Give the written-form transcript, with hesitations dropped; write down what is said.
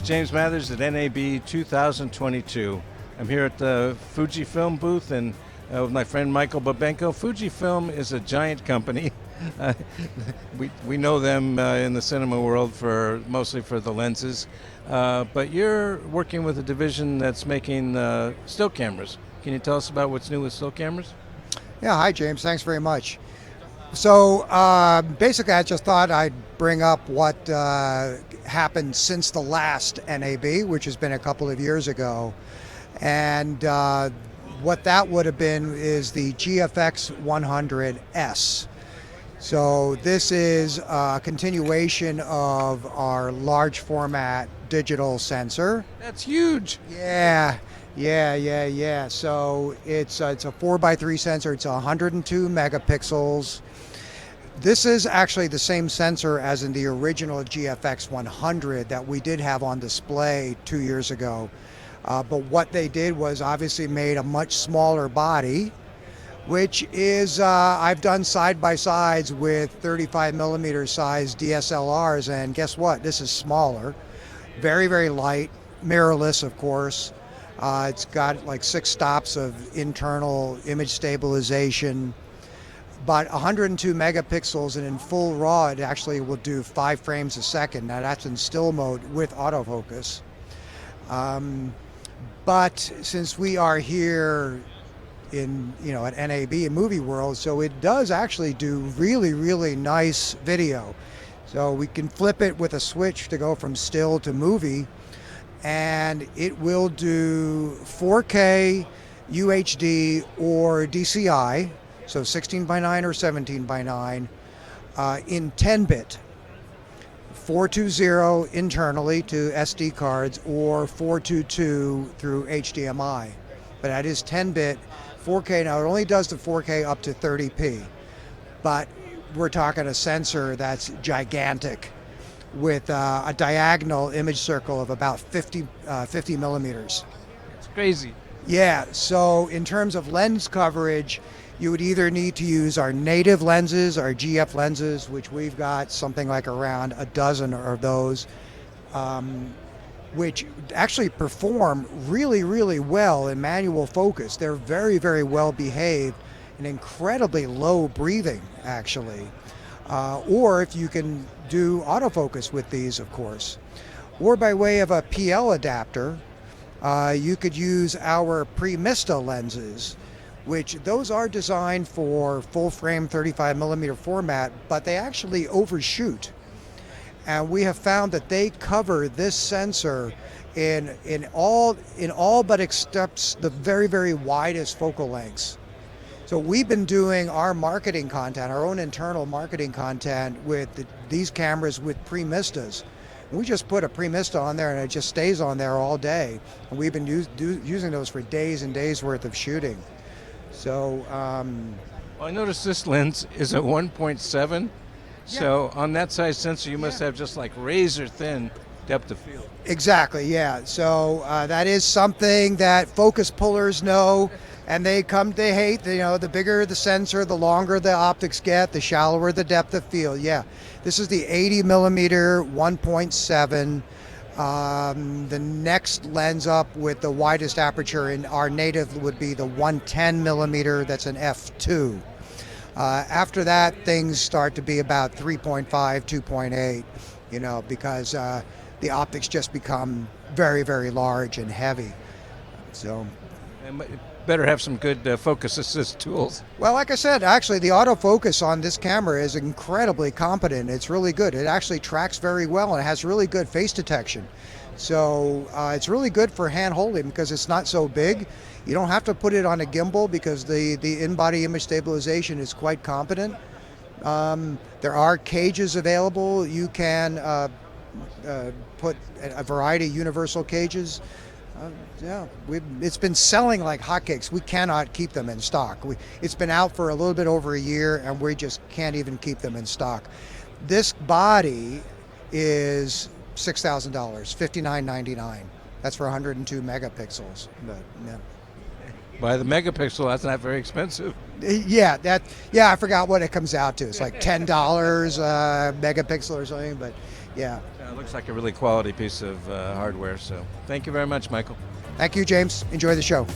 James Mathers at NAB 2022. I'm here at the Fujifilm booth and with my friend Michael Bulbenko. Fujifilm is a giant company. We know them in the cinema world mostly for the lenses, but you're working with a division that's making still cameras. Can you tell us about what's new with still cameras? Yeah, hi James, thanks very much. So basically I just thought I'd bring up what happened since the last NAB, which has been a couple of years ago. And what that would have been is the GFX 100S. So this is a continuation of our large format digital sensor. That's huge. Yeah. So it's a 4x3 sensor. It's 102 megapixels. This is actually the same sensor as in the original GFX 100 that we did have on display 2 years ago. But what they did was obviously made a much smaller body, which is, I've done side-by-sides with 35 millimeter size DSLRs, and guess what? This is smaller. Very, very light, mirrorless, of course. It's got like 6 stops of internal image stabilization, but 102 megapixels, and in full RAW, it actually will do 5 frames a second. Now that's in still mode with autofocus. But since we are here in, at NAB and Movie World, so it does actually do really, really nice video. So we can flip it with a switch to go from still to movie, and it will do 4K, UHD, or DCI, so 16:9 or 17:9, in 10-bit. 420 internally to SD cards, or 422 through HDMI. But that is 10-bit 4K. Now it only does the 4K up to 30p, but we're talking a sensor that's gigantic with a diagonal image circle of about 50 millimeters. It's crazy. Yeah, so in terms of lens coverage, you would either need to use our native lenses, our GF lenses, which we've got something like around a dozen of those, which actually perform really, really well in manual focus. They're very, very well behaved and incredibly low breathing, actually. Or if you can do autofocus with these, of course. Or by way of a PL adapter, you could use our Premista lenses, which those are designed for full frame 35 millimeter format, but they actually overshoot. And we have found that they cover this sensor in all but except the very, very widest focal lengths. So we've been doing our marketing content, our own internal marketing content with these cameras with Premistas. We just put a Premista on there and it just stays on there all day. And we've been using those for days and days worth of shooting. So, well, I noticed this lens is a 1.7. Yeah. So on that size sensor, you must have just like razor thin depth of field. Exactly, yeah. So that is something that focus pullers know, and they hate. The bigger the sensor, the longer the optics get, the shallower the depth of field. Yeah, this is the 80 millimeter 1.7. The next lens up with the widest aperture in our native would be the 110 millimeter, that's an f2. After that, things start to be about 3.5, 2.8, because the optics just become very, very large and heavy. So, better have some good focus assist tools. Well, like I said, actually the autofocus on this camera is incredibly competent. It's really good. It actually tracks very well and it has really good face detection. So it's really good for hand holding because it's not so big. You don't have to put it on a gimbal because the in-body image stabilization is quite competent. There are cages available. You can put a variety of universal cages. It's been selling like hotcakes. We cannot keep them in stock. It's been out for a little bit over a year and we just can't even keep them in stock. This body is $6,000, $59.99. That's for 102 megapixels. But, yeah. By the megapixel, that's not very expensive. Yeah, I forgot what it comes out to. It's like $10 megapixel or something, but Yeah. It looks like a really quality piece of hardware. So thank you very much, Michael. Thank you, James. Enjoy the show.